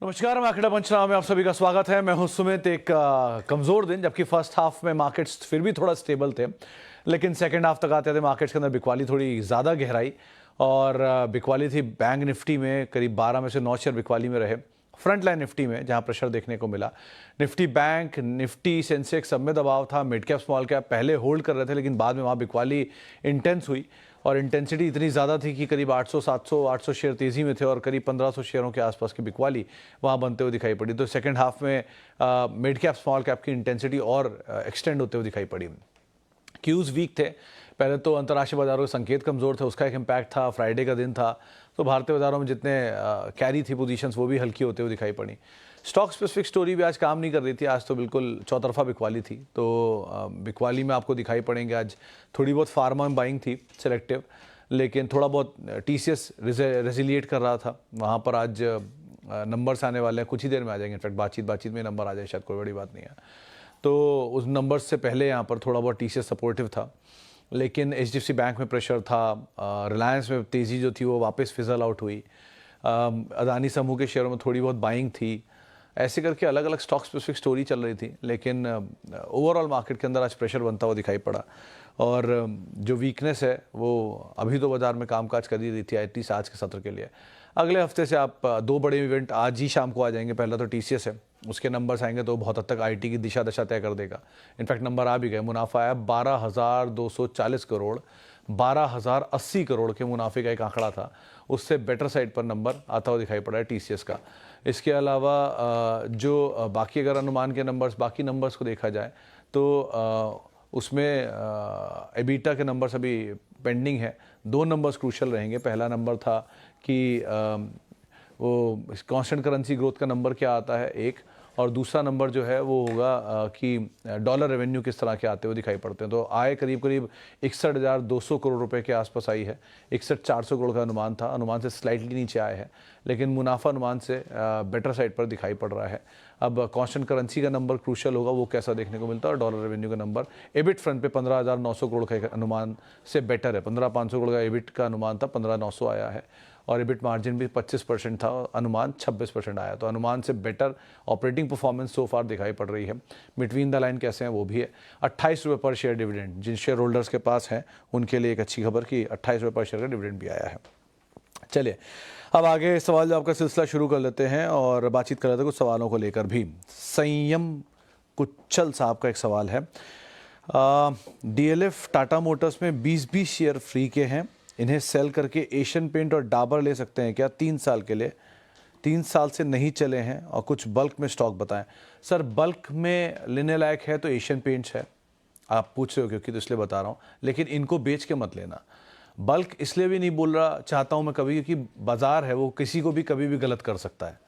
नमस्कार, मैं आंकड़ा पंचनामा में आप सभी का स्वागत है। मैं हूं सुमित। एक कमज़ोर दिन, जबकि फर्स्ट हाफ में मार्केट्स फिर भी थोड़ा स्टेबल थे, लेकिन सेकंड हाफ तक आते थे मार्केट्स के अंदर बिकवाली थोड़ी ज़्यादा गहराई और बिकवाली थी बैंक निफ्टी में। करीब 12 में से 9 शेयर बिकवाली में रहे। फ्रंट लाइन निफ्टी में जहां प्रेशर देखने को मिला, निफ्टी बैंक, निफ्टी, सेंसेक्स सब में दबाव था। मिड कैप स्मॉल कैप पहले होल्ड कर रहे थे, लेकिन बाद में वहाँ बिकवाली इंटेंस हुई और इंटेंसिटी इतनी ज़्यादा थी कि करीब 800 शेयर तेज़ी में थे और करीब 1500 शेयरों के आसपास की बिकवाली वहाँ बनते हुए दिखाई पड़ी। तो सेकंड हाफ में मिड कैप स्मॉल कैप की इंटेंसिटी और एक्सटेंड होते हुए दिखाई पड़ी। क्यूज़ वीक थे। पहले तो अंतर्राष्ट्रीय बाजारों के संकेत कमज़ोर थे, उसका एक इम्पैक्ट था। फ्राइडे का दिन था, तो भारतीय बाजारों में जितने कैरी थी पोजीशंस वो भी हल्की होते हुए दिखाई पड़ी। स्टॉक स्पेसिफिक स्टोरी भी आज काम नहीं कर रही थी। आज तो बिल्कुल चौतरफा बिकवाली थी। तो बिकवाली में आपको दिखाई पड़ेंगे आज थोड़ी बहुत फार्मा में बाइंग थी सिलेक्टिव, लेकिन थोड़ा बहुत टीसीएस रेजिलिएट कर रहा था। वहाँ पर आज नंबर्स आने वाले हैं, कुछ ही देर में आ जाएंगे। इनफैक्ट बातचीत में नंबर आ जाए, शायद कोई बड़ी बात नहीं है। तो उस नंबर्स से पहले यहाँ पर थोड़ा बहुत टीसीएस सपोर्टिव था, लेकिन एचडीएफसी बैंक में प्रेशर था। रिलायंस में तेज़ी जो थी वो वापस फिजल आउट हुई। अदानी समूह के शेयरों में थोड़ी बहुत बाइंग थी। ऐसे करके अलग अलग स्टॉक स्पेसिफिक स्टोरी चल रही थी, लेकिन ओवरऑल मार्केट के अंदर आज प्रेशर बनता हुआ दिखाई पड़ा। और जो वीकनेस है वो अभी तो बाजार में कामकाज कर ही रही थी एटलीस्ट आज के सत्र के लिए। अगले हफ्ते से आप दो बड़े इवेंट आज ही शाम को आ जाएंगे। पहला तो टीसीएस है, उसके नंबर्स आएंगे तो बहुत हद तक आईटी की दिशा दशा तय कर देगा। इनफैक्ट नंबर आ भी गए। मुनाफा आया 12,240 करोड़, 12,080 करोड़ के मुनाफे का एक आंकड़ा था। उससे बेटर साइड पर नंबर आता हुआ दिखाई पड़ा है टीसीएस का। इसके अलावा जो बाकी अगर अनुमान के नंबर्स, बाकी नंबर्स को देखा जाए तो उसमें एबिटा के नंबर्स अभी पेंडिंग है। दो नंबर्स क्रूशल रहेंगे। पहला नंबर था कि वो कांस्टेंट करेंसी ग्रोथ का नंबर क्या आता है एक, और दूसरा नंबर जो है वो होगा कि डॉलर रेवेन्यू किस तरह के आते हुए दिखाई पड़ते हैं। तो आय करीब 61,200 करोड़ रुपए के आसपास आई है। 61,400 करोड़ का अनुमान था, अनुमान से स्लाइटली नीचे आया है, लेकिन मुनाफा अनुमान से बेटर साइड पर दिखाई पड़ रहा है। अब कांस्टेंट करेंसी का नंबर क्रूशल होगा, वो कैसा देखने को मिलता है, और डॉलर रेवेन्यू का नंबर। एबिट फ्रंट पे 15,900 करोड़ का अनुमान से बेटर है। 15,500 करोड़ का एबिट का अनुमान था, 15,900 आया है। और एबिट मार्जिन भी 25% था, अनुमान 26% आया। तो अनुमान से बेटर ऑपरेटिंग परफॉर्मेंस सो फार दिखाई पड़ रही है। बिटवीन द लाइन कैसे हैं वो भी है। 28 रुपये पर शेयर डिविडेंड जिन शेयर होल्डर्स के पास है उनके लिए एक अच्छी खबर कि 28 रुपये पर शेयर का डिविडेंड भी आया है। चलिए अब आगे सवाल जवाब का सिलसिला शुरू कर लेते हैं और बातचीत कर लेते हैं कुछ सवालों को लेकर भी। संयम कुच्चल साहब का एक सवाल है। डीएलएफ टाटा मोटर्स में 20-20 शेयर फ्री के हैं, इन्हें सेल करके एशियन पेंट और डाबर ले सकते हैं क्या 3 साल के लिए? 3 साल से नहीं चले हैं और कुछ बल्क में स्टॉक बताएं। सर बल्क में लेने लायक है तो एशियन पेंट्स है, आप पूछ रहे हो क्योंकि, तो इसलिए बता रहा हूँ। लेकिन इनको बेच के मत लेना। बल्क इसलिए भी नहीं बोल रहा चाहता हूँ मैं कभी, क्योंकि बाजार है वो किसी को भी कभी भी गलत कर सकता है।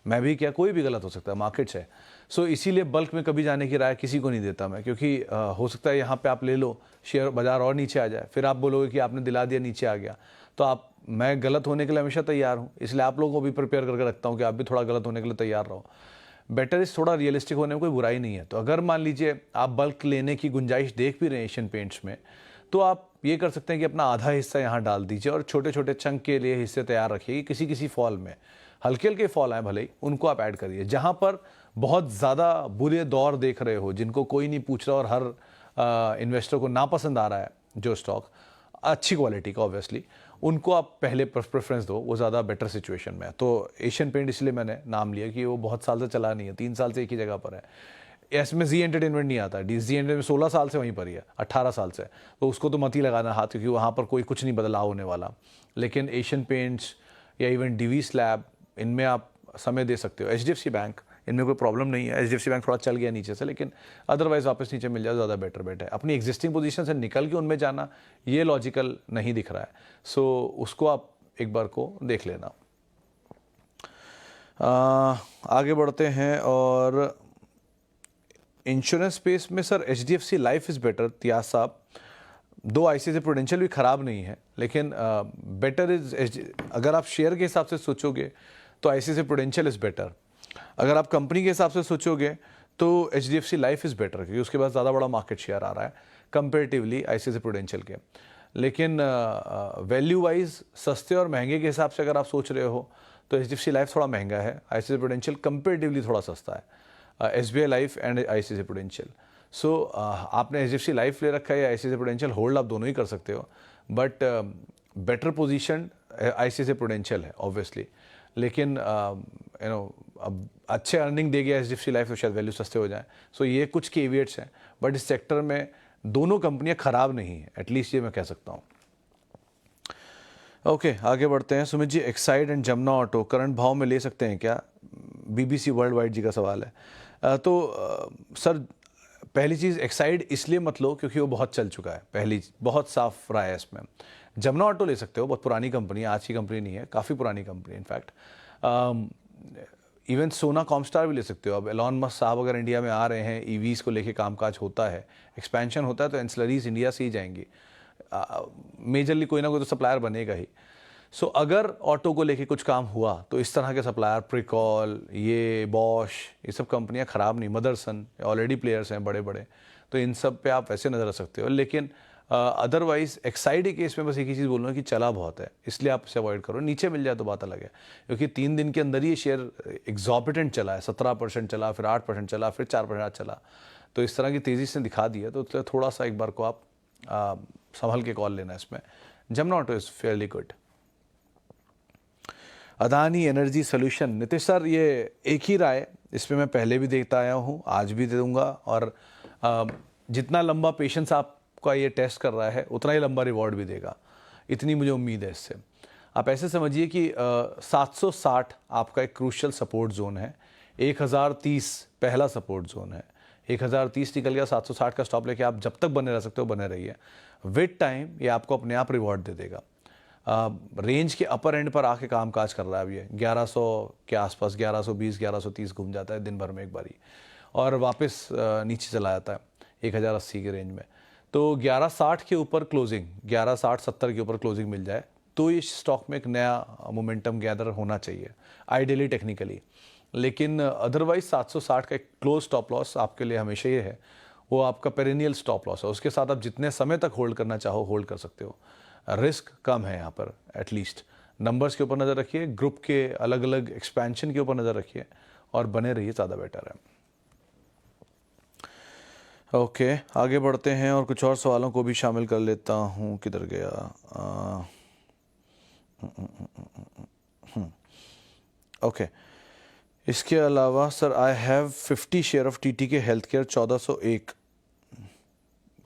मैं भी क्या, कोई भी गलत हो सकता है, मार्केट्स है। सो इसीलिए बल्क में कभी जाने की राय किसी को नहीं देता मैं, क्योंकि हो सकता है यहाँ पे आप ले लो, शेयर बाजार और नीचे आ जाए, फिर आप बोलोगे कि आपने दिला दिया, नीचे आ गया। तो आप, मैं गलत होने के लिए हमेशा तैयार हूँ, इसलिए आप लोगों को भी प्रिपेयर करके रखता हूँ कि आप भी थोड़ा गलत होने के लिए तैयार रहो। बेटर इस थोड़ा रियलिस्टिक होने में कोई बुराई नहीं है। तो अगर मान लीजिए आप बल्क लेने की गुंजाइश देख भी रहे हैं एशियन पेंट्स में, तो आप ये कर सकते हैं कि अपना आधा हिस्सा यहाँ डाल दीजिए और छोटे छोटे चंक के लिए हिस्से तैयार रखिए। किसी किसी फॉल में हल्के हल्के फॉल आए भले ही, उनको आप ऐड करिए। जहाँ पर बहुत ज़्यादा बुरे दौर देख रहे हो, जिनको कोई नहीं पूछ रहा और हर इन्वेस्टर को नापसंद आ रहा है जो स्टॉक अच्छी क्वालिटी का, ऑब्वियसली उनको आप पहले प्रेफरेंस दो, वो ज़्यादा बेटर सिचुएशन में है। तो एशियन पेंट इसलिए मैंने नाम लिया कि वो बहुत साल से चला नहीं है, 3 साल से एक ही जगह पर है। इसमें जी एंटरटेनमेंट नहीं आता, जी एंटरटेनमेंट 16 साल से वहीं पर ही है, 18 साल से, तो उसको तो मत ही लगाना हाथ, क्योंकि वहाँ पर कोई कुछ नहीं बदलाव होने वाला। लेकिन एशियन पेंट्स या इवन डीवी स्लैब, इनमें आप समय दे सकते हो। एचडीएफसी बैंक, इनमें कोई प्रॉब्लम नहीं है। एचडीएफसी बैंक थोड़ा चल गया नीचे से, लेकिन अदरवाइज वापस नीचे मिल जाए ज़्यादा बेटर है। अपनी एग्जिस्टिंग पोजीशन से निकल के उनमें जाना ये लॉजिकल नहीं दिख रहा है। सो उसको आप एक बार को देख लेना। आगे बढ़ते हैं और इंश्योरेंस स्पेस में sir HDFC life is better. तियास साहब, दो आईसीआईसीआई प्रूडेंशियल भी ख़राब नहीं है, लेकिन बेटर इज, अगर आप शेयर के हिसाब से सोचोगे तो आईसीआईसीआई प्रूडेंशियल इज़ बेटर। अगर आप कंपनी के हिसाब से सोचोगे तो एचडीएफसी लाइफ इज़ बेटर, क्योंकि उसके पास ज़्यादा बड़ा मार्केट शेयर आ रहा है कंपेरेटिवली आईसीआईसीआई प्रूडेंशियल के। लेकिन वैल्यू वाइज सस्ते और महंगे के हिसाब से अगर आप सोच रहे हो तो HDFC लाइफ थोड़ा महंगा है, ICICI प्रूडेंशियल कंपेरेटिवली थोड़ा सस्ता है, SBI life and ICICI prudential. So आपने HDFC लाइफ ले रखा है या ICICI प्रूडेंशियल होल्ड, आप दोनों ही कर सकते हो, but better position ICICI prudential है ऑब्वियसली। लेकिन अब अच्छे अर्निंग देगी HDFC लाइफ तो शायद वैल्यू सस्ते हो जाए। सो ये कुछ केविएट्स हैं, बट इस सेक्टर में दोनों कंपनियां खराब नहीं है, एटलीस्ट ये मैं कह सकता हूँ। ओके, आगे बढ़ते हैं। Sumit ji, Exide and Jamna auto current भाव में ले सकते हैं क्या? BBC वर्ल्ड वाइड जी का सवाल है। सर, पहली चीज़, एक्साइड इसलिए मत लो क्योंकि वो बहुत चल चुका है, पहली बहुत साफ राय है इसमें। जमुना ऑटो ले सकते हो, बहुत पुरानी कंपनी है, आज की कंपनी नहीं है, काफ़ी पुरानी कंपनी है इनफैक्ट। इवन सोना कॉमस्टार भी ले सकते हो। अब एलॉन मस्क साहब अगर इंडिया में आ रहे हैं, EVs को लेके कामकाज होता है, एक्सपेंशन होता है, तो एंसिलरीज इंडिया से ही जाएंगी। मेजरली कोई ना कोई तो सप्लायर बनेगा ही। सो अगर ऑटो को लेके कुछ काम हुआ तो इस तरह के सप्लायर, प्रिकॉल, ये बॉश, ये सब कंपनियां खराब नहीं, मदरसन ऑलरेडी प्लेयर्स हैं बड़े बड़े, तो इन सब पे आप वैसे नज़र रख सकते हो। लेकिन अदरवाइज एक्साइड केस में बस एक ही चीज़ बोलूँगा कि चला बहुत है, इसलिए आप इसे अवॉइड करो। नीचे मिल जाए तो बात अलग है, क्योंकि 3 दिन के अंदर ही ये शेयर एग्जॉर्बिटेंट चला है, 17% चला, फिर 8% चला, फिर 4% चला। तो इस तरह की तेज़ी से दिखा दिया, तो थोड़ा सा एक बार को आप संभल के कॉल लेना इसमें। Jamuna auto is fairly good. Adani energy solution, Nitish sir, ये एक ही राय, इसमें मैं पहले भी देखता आया हूँ, आज भी दे दूंगा, और जितना लंबा पेशेंस आपका ये टेस्ट कर रहा है उतना ही लंबा रिवॉर्ड भी देगा, इतनी मुझे उम्मीद है इससे। आप ऐसे समझिए कि 760 आपका एक क्रूशियल सपोर्ट जोन है, 1030 पहला सपोर्ट जोन है, 1030 निकल गया, 760 का स्टॉप लेके आप जब तक बने रह सकते हो बने रहिए। विद टाइम ये आपको अपने आप रिवॉर्ड दे देगा। रेंज के अपर एंड पर आके काम काज कर रहा है अब ये 1100 के आसपास, 1120 1130 घूम जाता है दिन भर में एक बारी, और वापस नीचे चला जाता है 1080 के रेंज में। तो 1160 के ऊपर क्लोजिंग, 1160-70 के ऊपर क्लोजिंग मिल जाए तो इस स्टॉक में एक नया मोमेंटम गैदर होना चाहिए आइडियली टेक्निकली। लेकिन अदरवाइज 760 का एक क्लोज स्टॉप लॉस आपके लिए हमेशा ये है, वो आपका पेरिनियल स्टॉप लॉस है, उसके साथ आप जितने समय तक होल्ड करना चाहो होल्ड कर सकते हो। रिस्क कम है यहाँ पर, एटलीस्ट नंबर्स के ऊपर नज़र रखिए, ग्रुप के अलग अलग एक्सपेंशन के ऊपर नज़र रखिए और बने रहिए, ज़्यादा बेटर है। ओके, आगे बढ़ते हैं और कुछ और सवालों को भी शामिल कर लेता हूँ। किधर गया? ओके, इसके अलावा sir, I have 50 share of TTK health care 1401।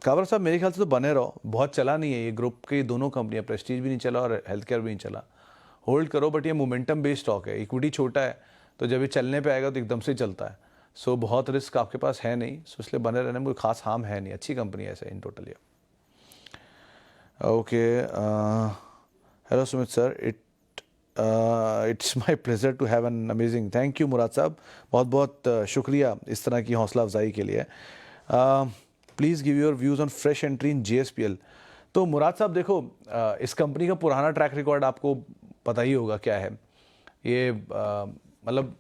काबर साहब, मेरे ख्याल से तो बने रहो, बहुत चला नहीं है ये ग्रुप की दोनों कंपनियां, प्रेस्टीज भी नहीं चला और हेल्थ केयर भी नहीं चला, होल्ड करो। बट ये मोमेंटम बेस्ड स्टॉक है, इक्विटी छोटा है, तो जब ये चलने पे आएगा तो एकदम से चलता है। सो बहुत रिस्क आपके पास है नहीं, सो इसलिए बने रहने में कोई खास हार्म है नहीं, अच्छी कंपनी है ऐसे इन टोटल ये। Okay, hello Sumit sir, it's my pleasure to have an amazing, thank you Murad साहब, बहुत बहुत शुक्रिया इस तरह की हौसला अफजाई के लिए। Please give your views on fresh entry in JSPL। तो मुराद साहब देखो, इस कंपनी का पुराना ट्रैक रिकॉर्ड आपको पता ही होगा क्या है। ये मतलब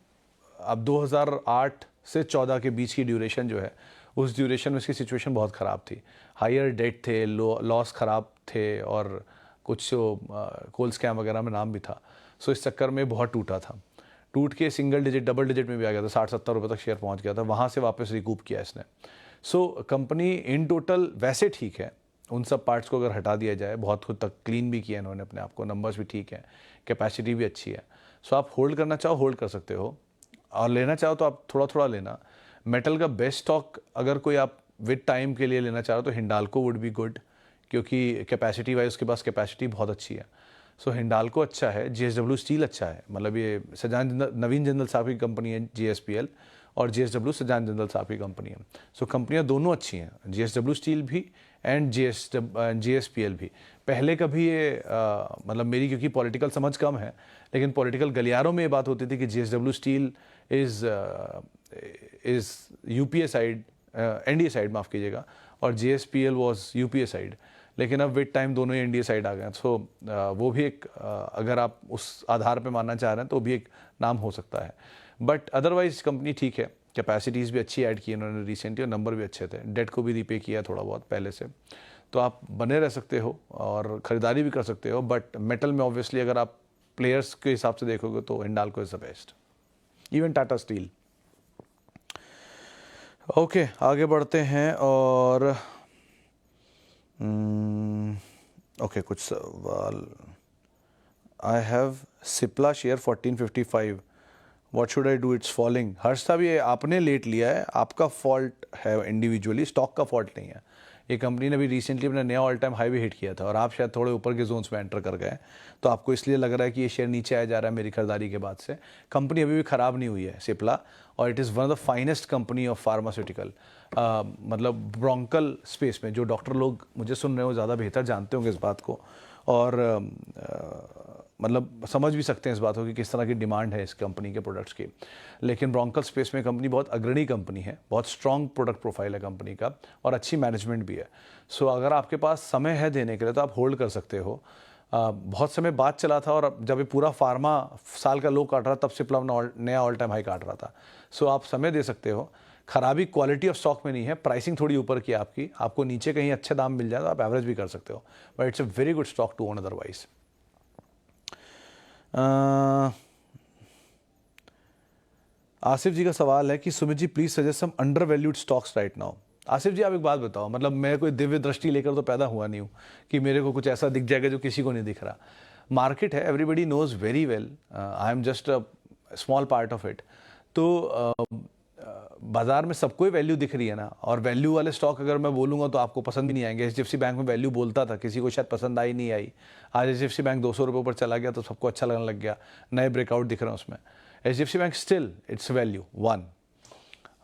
अब 2008 से 14 के बीच की ड्यूरेशन जो है, उस ड्यूरेशन में इसकी सिचुएशन बहुत ख़राब थी, हायर डेट थे, लॉस ख़राब थे, और कुछ कोल स्कैम वगैरह में नाम भी था। सो इस चक्कर में बहुत टूटा था, टूट के सिंगल डिजिट डबल डिजिट में भी आ गया था, 60-70 रुपये तक शेयर पहुंच गया था, वहाँ से वापस रिकूप किया इसने। सो कंपनी इन टोटल वैसे ठीक है, उन सब पार्ट्स को अगर हटा दिया जाए, बहुत खुद तक क्लीन भी किया इन्होंने अपने आप को, नंबर्स भी ठीक है, कैपेसिटी भी अच्छी है। सो आप होल्ड करना चाहो होल्ड कर सकते हो, और लेना चाहो तो आप थोड़ा थोड़ा लेना। मेटल का बेस्ट स्टॉक अगर कोई आप विद टाइम के लिए लेना चाहो तो हिंडाल्को वुड बी गुड, क्योंकि कैपेसिटी वाइज उसके पास कैपेसिटी बहुत अच्छी है। सो हिंडाल्को अच्छा है, JSW स्टील अच्छा है, मतलब ये नवीन जिंदल साहब की कंपनी है JSPL, और JSW सजान जिंदल साहब की कंपनी है। सो कंपनियां दोनों अच्छी हैं, JSW स्टील भी एंड JSPL भी। पहले कभी ये मतलब मेरी क्योंकि पॉलिटिकल समझ कम है, लेकिन पॉलिटिकल गलियारों में ये बात होती थी कि JSW steel is UPA side, NDA side माफ़ कीजिएगा, और JSPL वॉज UPA साइड, लेकिन अब विद टाइम दोनों ही NDA साइड आ गए। सो वो भी एक अगर आप उस आधार पे मानना चाह रहे हैं तो भी एक नाम हो सकता है। बट अदरवाइज कंपनी ठीक है, कैपेसिटीज़ भी अच्छी ऐड की इन्होंने रिसेंटली, और नंबर भी अच्छे थे, डेट को भी रीपे किया थोड़ा बहुत पहले से, तो आप बने रह सकते हो और ख़रीदारी भी कर सकते हो। बट मेटल में ऑब्वियसली अगर आप प्लेयर्स के हिसाब से देखोगे तो Hindalco is the best, even Tata steel. Okay, आगे बढ़ते हैं और ओके कुछ सवाल। I have Cipla share 1455, what should I do, it's falling. Harsh साहब ये आपने लेट लिया है, आपका फॉल्ट है इंडिविजुअली, स्टॉक का फॉल्ट नहीं है। ये कंपनी ने भी रिसेंटली अपना नया ऑल टाइम हाई भी हिट किया था और आप शायद थोड़े ऊपर के जोन्स में एंटर कर गए, तो आपको इसलिए लग रहा है कि ये शेयर नीचे आया जा रहा है मेरी खरीदारी के बाद से। कंपनी अभी भी ख़राब नहीं हुई है सिप्ला, और it is one of the finest company of pharmaceutical, मतलब ब्रोंकल स्पेस में। जो डॉक्टर लोग मुझे सुन रहे हो ज़्यादा बेहतर जानते होंगे इस बात को, और मतलब समझ भी सकते हैं इस बात को कि किस तरह की डिमांड है इस कंपनी के प्रोडक्ट्स की। लेकिन ब्रोंकल स्पेस में कंपनी बहुत अग्रणी कंपनी है, बहुत स्ट्रॉन्ग प्रोडक्ट प्रोफाइल है कंपनी का, और अच्छी मैनेजमेंट भी है। सो अगर आपके पास समय है देने के लिए तो आप होल्ड कर सकते हो। बहुत समय बाद चला था, और जब ये पूरा फार्मा साल का लो काट रहा तब सिप्ला नया ऑल टाइम हाई काट रहा था। सो आप समय दे सकते हो। खराबी क्वालिटी ऑफ स्टॉक में नहीं है, प्राइसिंग थोड़ी ऊपर की आपकी, आपको नीचे कहीं अच्छे दाम मिल जाए तो आप एवरेज भी कर सकते हो, but it's a very good stock to own otherwise. Asif ji का सवाल है कि Sumit ji please suggest some undervalued stocks right now. Asif ji आप एक बात बताओ, मतलब मैं कोई दिव्य दृष्टि लेकर तो पैदा हुआ नहीं हूँ कि मेरे को कुछ ऐसा दिख जाएगा जो किसी को नहीं दिख रहा। मार्केट है, everybody knows very well, I am just a small part of it. तो बाजार में सबको ही वैल्यू दिख रही है ना, और वैल्यू वाले स्टॉक अगर मैं बोलूँगा तो आपको पसंद भी नहीं आएंगे। एचडीएफसी बैंक में वैल्यू बोलता था, किसी को शायद पसंद आई नहीं आई। आज एचडीएफसी बैंक 200 रुपये पर चला गया तो सबको अच्छा लगने लग गया, नए ब्रेकआउट दिख रहे हैं उसमें। HDFC bank still it's value 1,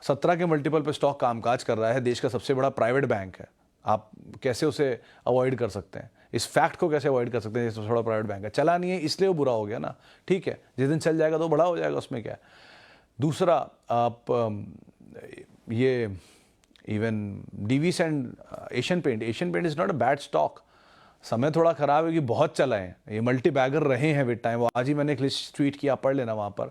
17 के मल्टीपल पे स्टॉक कामकाज कर रहा है, देश का सबसे बड़ा प्राइवेट बैंक है। आप कैसे उसे अवॉइड कर सकते हैं, इस फैक्ट को कैसे अवॉइड कर सकते हैं? सबसे बड़ा प्राइवेट बैंक है, चला नहीं है इसलिए वो बुरा हो गया ना, ठीक है, जिस दिन चल जाएगा तो बड़ा हो जाएगा, उसमें क्या है। दूसरा, आप ये even Divi's and Asian paint is not a bad stock. समय थोड़ा ख़राब है कि बहुत चला है, ये मल्टी बैगर रहे हैं विद टाइम। आज ही मैंने एक लिस्ट ट्वीट किया, पढ़ लेना वहाँ पर,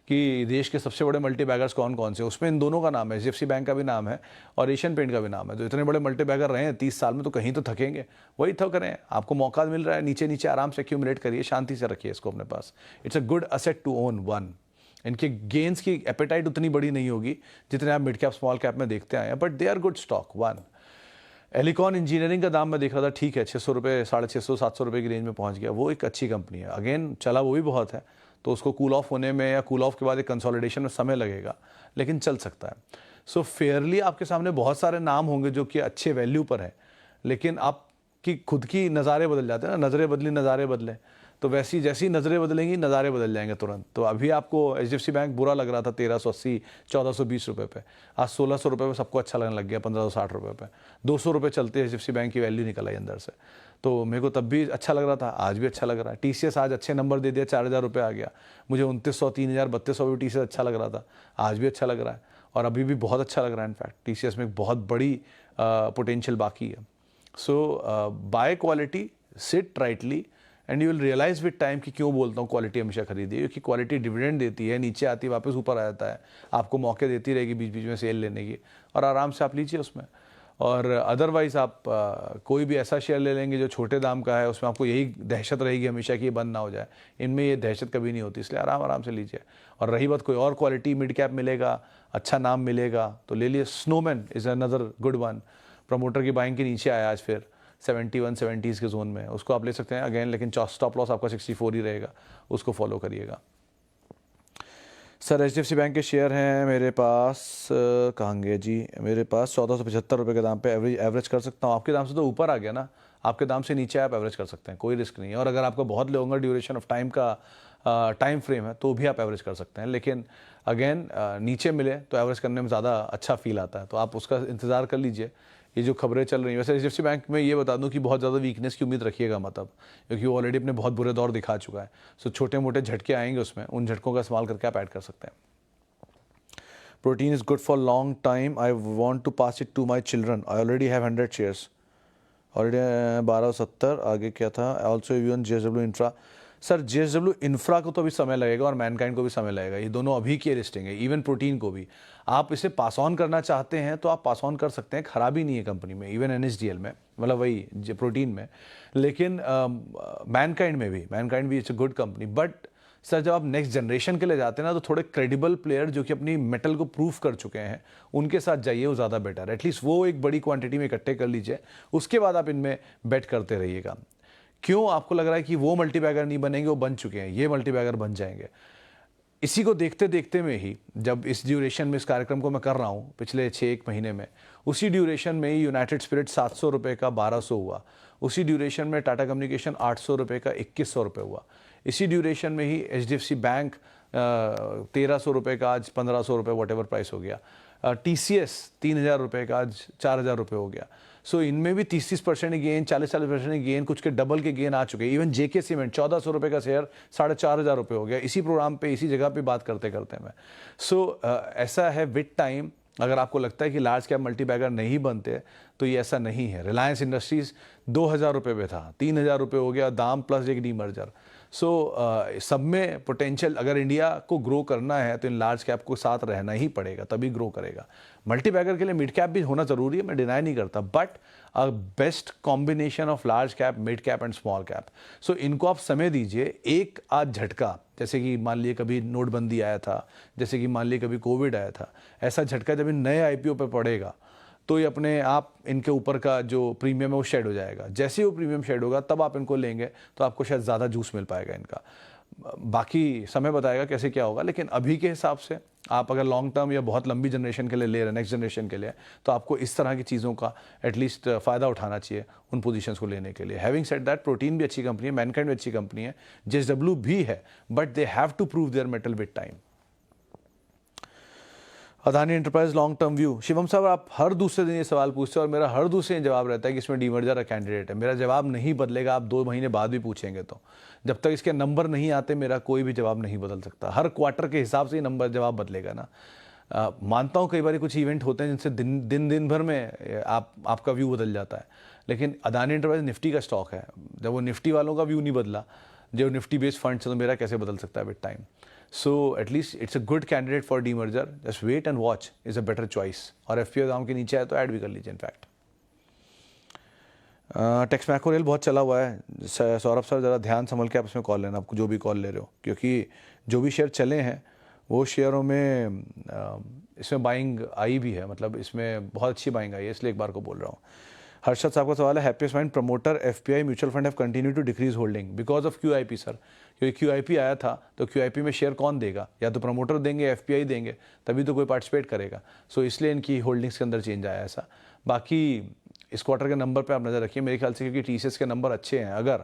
कि देश के सबसे बड़े मल्टी बैगर्स कौन कौन से। उसमें इन दोनों का नाम है, एचडीएफसी बैंक का भी नाम है और एशियन पेंट का भी नाम है। तो इतने बड़े मल्टी बैगर रहे हैं 30 साल में, तो कहीं तो थकेंगे, वही थक रहे हैं। आपको मौका मिल रहा है, नीचे नीचे आराम से एक्यूमुलेट करिए, शांति से रखिए इसको अपने पास। It's a good asset to own one. इनके गेंस की एपेटाइट उतनी बड़ी नहीं होगी जितने आप मिड कैप स्मॉल कैप में देखते आए हैं, but they are good stock. 1 Elecon engineering का दाम मैं देख रहा था, ठीक है, 600 रुपये, 650, 700 रुपये की रेंज में पहुंच गया, वो एक अच्छी कंपनी है। अगेन चला वो भी बहुत है, तो उसको कूल ऑफ होने में या कूल ऑफ के बाद एक कंसोलिडेशन में समय लगेगा, लेकिन चल सकता है। सो फेयरली आपके सामने बहुत सारे नाम होंगे जो कि अच्छे वैल्यू पर है, लेकिन आपकी खुद की नज़ारे बदल जाते हैं ना, नज़रें बदली नज़ारे बदले, तो वैसी जैसी नज़रें बदलेंगी नज़ारे बदल जाएंगे तुरंत। तो अभी आपको एचडीएफसी बैंक बुरा लग रहा था 1380, 1420 रुपये पे, आज 1600 रुपये पे सबको अच्छा लगने लग गया, 1560 रुपये पे। 200 रुपये चलते एचडीएफसी बैंक की वैल्यू निकल आई अंदर से, तो मेरे को तब भी अच्छा लग रहा था, आज भी अच्छा लग रहा है। टीसीएस आज अच्छे नंबर दे दिया, 4000 रुपये आ गया, मुझे 2900, 3000, 3200 भी टीसीएस अच्छा लग रहा था, आज भी अच्छा लग रहा है, और अभी भी बहुत अच्छा लग रहा है। इनफैक्ट टीसीएस में एक बहुत बड़ी पोटेंशियल बाकी है। So buy quality, sit rightly, and you will realise with time कि क्यों बोलता हूँ क्वालिटी हमेशा खरीदिए, क्योंकि क्वालिटी डिविडेंड देती है, नीचे आती है वापस ऊपर आ जाता है, आपको मौके देती रहेगी बीच बीच में सेल लेने की, और आराम से आप लीजिए उसमें। और अदरवाइज़ आप कोई भी ऐसा शेयर ले लेंगे जो छोटे दाम का है, उसमें आपको यही दहशत रहेगी हमेशा कि ये बंद ना हो जाए। इनमें ये दहशत कभी नहीं होती, इसलिए आराम आराम से लीजिए। और रही बात कोई और क्वालिटी मिड कैप मिलेगा, अच्छा नाम मिलेगा तो ले लिए। Snowman is another good one, promoter की बाइंग के नीचे आया आज फिर 71, 70s के जोन में, उसको आप ले सकते हैं अगेन, लेकिन स्टॉप लॉस आपका 64 ही रहेगा, उसको फॉलो करिएगा। सर एचडीएफसी बैंक के शेयर हैं मेरे पास, कहाँ गए जी, मेरे पास 1475 रुपये के दाम पे एवरेज कर सकता हूँ। आपके दाम से तो ऊपर आ गया ना, आपके दाम से नीचे आप एवरेज कर सकते हैं, कोई रिस्क नहीं है। और अगर आपका बहुत लॉन्गर ड्यूरेशन ऑफ टाइम का टाइम फ्रेम है तो भी आप एवरेज कर सकते हैं, लेकिन अगेन नीचे मिले तो एवरेज करने में ज़्यादा अच्छा फील आता है, तो आप उसका इंतज़ार कर लीजिए। ये जो खबरें चल रही हैं, वैसे एचडीएफसी बैंक में ये बता दूं कि बहुत ज़्यादा वीकनेस की उम्मीद रखिएगा मत अब, क्योंकि वो ऑलरेडी अपने बहुत बुरे दौर दिखा चुका है। सो छोटे मोटे झटके आएंगे उसमें, उन झटकों का इस्तेमाल करके आप ऐड कर सकते हैं। Protein is good for long time, I want to pass it to my children, I already have 100 shares, already 1270, आगे क्या था, ऑल्सो यून JSW infra. Sir JSW infra को तो अभी समय लगेगा और मैनकाइंड को भी समय लगेगा, ये दोनों अभी की लिस्टिंग है, इवन प्रोटीन को भी। आप इसे पास ऑन करना चाहते हैं तो आप पास ऑन कर सकते हैं, खराबी नहीं है कंपनी में, इवन एनएसडीएल में, मतलब वही प्रोटीन में। लेकिन मैनकाइंड भी it's a good company. But sir जब आप नेक्स्ट जनरेशन के लिए जाते हैं ना, तो थोड़े क्रेडिबल प्लेयर जो कि अपनी मेटल को प्रूफ कर चुके हैं उनके साथ जाइए, वो ज़्यादा बेटर है। एटलीस्ट वो एक बड़ी क्वांटिटी में इकट्ठे कर लीजिए, उसके बाद आप इनमें बेट करते रहिएगा। क्यों आपको लग रहा है कि वो मल्टीबैगर नहीं बनेंगे? वो बन चुके हैं, ये मल्टीबैगर बन जाएंगे। इसी को देखते देखते में ही, जब इस ड्यूरेशन में इस कार्यक्रम को मैं कर रहा हूँ पिछले 6-1 महीने में, उसी ड्यूरेशन में ही यूनाइटेड स्पिरिट 700 रुपये का 1200 हुआ। उसी ड्यूरेशन में टाटा कम्युनिकेशन 800 रुपये का 2100 रुपये हुआ। इसी ड्यूरेशन में ही एचडीएफसी बैंक 1300 रुपये का आज 1500 रुपये वॉटेवर प्राइस हो गया। टीसीएस 3000 रुपये का आज 4000 रुपये हो गया। सो इनमें भी 30-30% गेन, 40-40% गेन, कुछ के डबल के गेन आ चुके हैं। इवन जेके सीमेंट 1400 रुपये का शेयर 4500 रुपये हो गया, इसी प्रोग्राम पे इसी जगह पे बात करते करते मैं। सो ऐसा है विद टाइम, अगर आपको लगता है कि लार्ज कैप मल्टीबैगर नहीं बनते तो ये ऐसा नहीं है। रिलायंस इंडस्ट्रीज 2000 रुपये में था, 3000 रुपये हो गया दाम प्लस एक डीमर्जर। सो सब में पोटेंशियल, अगर इंडिया को ग्रो करना है तो इन लार्ज कैप को साथ रहना ही पड़ेगा, तभी ग्रो करेगा। मल्टीबैगर के लिए मिड कैप भी होना जरूरी है, मैं डिनाई नहीं करता, but a best combination of large cap, mid cap and small cap. So इनको आप समय दीजिए। एक आज झटका, जैसे कि मान लिए कभी नोटबंदी आया था, जैसे कि मान लिए कभी कोविड आया था, ऐसा झटका जब इन नए आईपीओ पे पड़ेगा तो ये अपने आप इनके ऊपर का जो प्रीमियम है वो शेड हो जाएगा। जैसे ही वो प्रीमियम शेड होगा तब आप इनको लेंगे तो आपको शायद ज़्यादा जूस मिल पाएगा इनका। बाकी समय बताएगा कैसे क्या होगा, लेकिन अभी के हिसाब से आप अगर लॉन्ग टर्म या बहुत लंबी जनरेशन के लिए ले रहे हैं, नेक्स्ट जनरेशन के लिए, तो आपको इस तरह की चीज़ों का एटलीस्ट फ़ायदा उठाना चाहिए उन पोजीशंस को लेने के लिए। हैविंग सेड दैट, प्रोटीन भी अच्छी कंपनी है, मैनकाइंड भी अच्छी कंपनी है, जेएसडब्ल्यू भी है, but they have to prove their metal with time. Adani enterprise long term view. Shivam साहब, आप हर दूसरे दिन ये सवाल पूछते हैं और मेरा हर दूसरे दिन जवाब रहता है कि इसमें डीमर्जर का कैंडिडेट है। मेरा जवाब नहीं बदलेगा, आप 2 महीने बाद भी पूछेंगे तो। जब तक इसके नंबर नहीं आते मेरा कोई भी जवाब नहीं बदल सकता। हर क्वार्टर के हिसाब से ही नंबर जवाब बदलेगा ना। मानता हूँ कई बार कुछ इवेंट होते हैं जिनसे दिन भर में आपका व्यू बदल जाता है, लेकिन अदानी एंटरप्राइज निफ्टी का स्टॉक है। जब वो निफ्टी वालों का व्यू नहीं बदला, जो निफ्टी बेस्ड फंड्स है, तो मेरा कैसे बदल सकता है with time? So at least it's a good candidate for demerger. Just wait and watch is a better choice. और एफपीओ दाम के नीचे आए तो ऐड भी कर लीजिए इनफैक्ट। टेक्स मैक्रो रेल बहुत चला हुआ है सौरभ सर, ज़रा ध्यान संभल के आप इसमें कॉल लेना, आपको जो भी कॉल ले रहे हो, क्योंकि जो भी शेयर चले हैं वो शेयरों में इसमें बाइंग आई भी है, मतलब इसमें बहुत अच्छी बाइंग आई है, इसलिए एक बार को बोल रहा हूँ। हर्षद साहब का सवाल है, happiest mind promoter FPI mutual fund have continue to decrease holding because of QIP. Sir क्योंकि क्यूआईपी आया था तो क्यूआईपी में शेयर कौन देगा? या तो प्रमोटर देंगे, एफपीआई देंगे, तभी तो कोई पार्टिसिपेट करेगा। सो इसलिए इनकी होल्डिंग्स के अंदर चेंज आया ऐसा। बाकी इस क्वार्टर के नंबर पर आप नज़र रखिए, मेरे ख्याल से क्योंकि टीसीएस के नंबर अच्छे हैं। अगर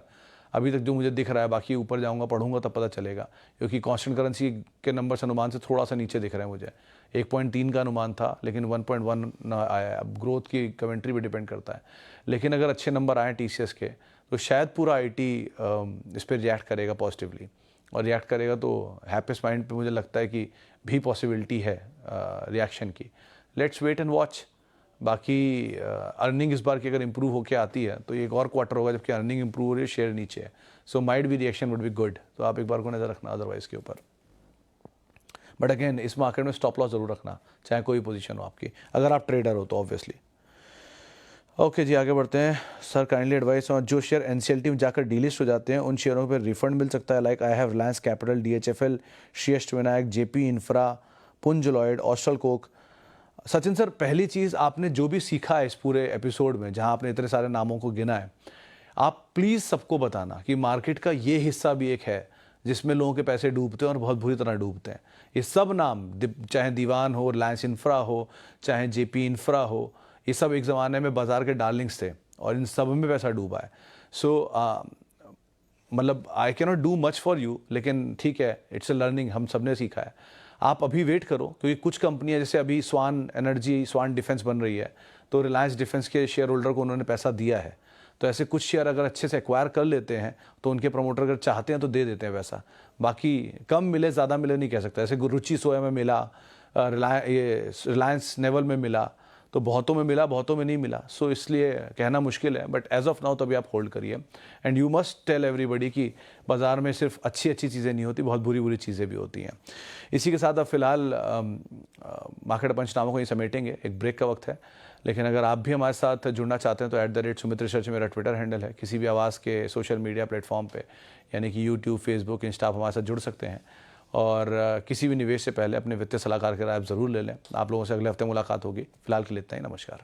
अभी तक जो मुझे दिख रहा है, बाकी ऊपर जाऊंगा पढ़ूंगा तब पता चलेगा, क्योंकि कांस्टेंट करेंसी के नंबर्स अनुमान से थोड़ा सा नीचे दिख रहे हैं मुझे। 1.3 का अनुमान था लेकिन 1.1 आया है। अब ग्रोथ की कमेंट्री भी डिपेंड करता है, लेकिन अगर अच्छे नंबर आए टीसीएस के तो शायद पूरा आईटी इस पर रिएक्ट करेगा पॉजिटिवली, और रिएक्ट करेगा तो हैप्पीएस्ट माइंड पे मुझे लगता है कि भी पॉसिबिलिटी है रिएक्शन की। Let's wait and watch. बाकी अर्निंग इस बार की अगर इंप्रूव होकर आती है तो एक और क्वार्टर होगा जबकि अर्निंग इंप्रूव हो रही है, शेयर नीचे है, so might be reaction would be good. तो आप एक बार को नज़र रखना अदरवाइज के ऊपर। बट अगेन इस मार्केट में स्टॉप लॉस जरूर रखना, चाहे कोई पोजीशन हो आपकी, अगर आप ट्रेडर हो तो ऑब्वियसली। ओके जी, आगे बढ़ते हैं। सर काइंडली एडवाइस, और जो शेयर एनसीएलटी में जाकर डीलिस्ट हो जाते हैं उन शेयरों पर रिफंड मिल सकता है? Like I have Reliance capital, DHFL, श्रेष्ठ विनायक, जेपी इंफ्रा, पुंज लॉयड, ऑस्ट्रल कोक। सचिन सर, पहली चीज़ आपने जो भी सीखा है इस पूरे एपिसोड में, जहां आपने इतने सारे नामों को गिना है, आप प्लीज़ सबको बताना कि मार्केट का ये हिस्सा भी एक है जिसमें लोगों के पैसे डूबते हैं और बहुत बुरी तरह डूबते हैं। ये सब नाम, चाहे दीवान हो, रिलायंस इंफ्रा हो, चाहे जेपी इंफ्रा हो, ये सब एक ज़माने में बाजार के डार्लिंग्स थे और इन सब में पैसा डूबा है। सो मतलब I can not do much for you, लेकिन ठीक है, इट्स अ लर्निंग, हम सब ने सीखा है। आप अभी वेट करो, क्योंकि कुछ कंपनियां जैसे अभी स्वान एनर्जी, स्वान डिफेंस बन रही है, तो रिलायंस डिफेंस के शेयर होल्डर को उन्होंने पैसा दिया है। तो ऐसे कुछ शेयर अगर अच्छे से एक्वायर कर लेते हैं तो उनके प्रमोटर अगर चाहते हैं तो दे देते हैं पैसा। बाकी कम मिले ज़्यादा मिले नहीं कह सकता। ऐसे रुचि सोया में मिला, रिलायंस नेवल में मिला, तो बहुतों में मिला, बहुतों में नहीं मिला, सो इसलिए कहना मुश्किल है, बट एज ऑफ नाउ तभी आप होल्ड करिए। And you must tell everybody कि बाज़ार में सिर्फ अच्छी अच्छी चीज़ें नहीं होती, बहुत बुरी बुरी चीज़ें भी होती हैं। इसी के साथ अब फिलहाल मार्केट पंचनामों को ही समेटेंगे, एक ब्रेक का वक्त है। लेकिन अगर आप भी हमारे साथ जुड़ना चाहते हैं तो @सुमित रिसर्च मेरा ट्विटर हैंडल है। किसी भी आवाज़ के सोशल मीडिया प्लेटफॉर्म पे यानी कि यूट्यूब, फेसबुक, इंस्टा, आप हमारे साथ जुड़ सकते हैं। और किसी भी निवेश से पहले अपने वित्तीय सलाहकार की राय आप ज़रूर ले लें। आप लोगों से अगले हफ्ते मुलाकात होगी। फिलहाल के लिए इतना ही, नमस्कार।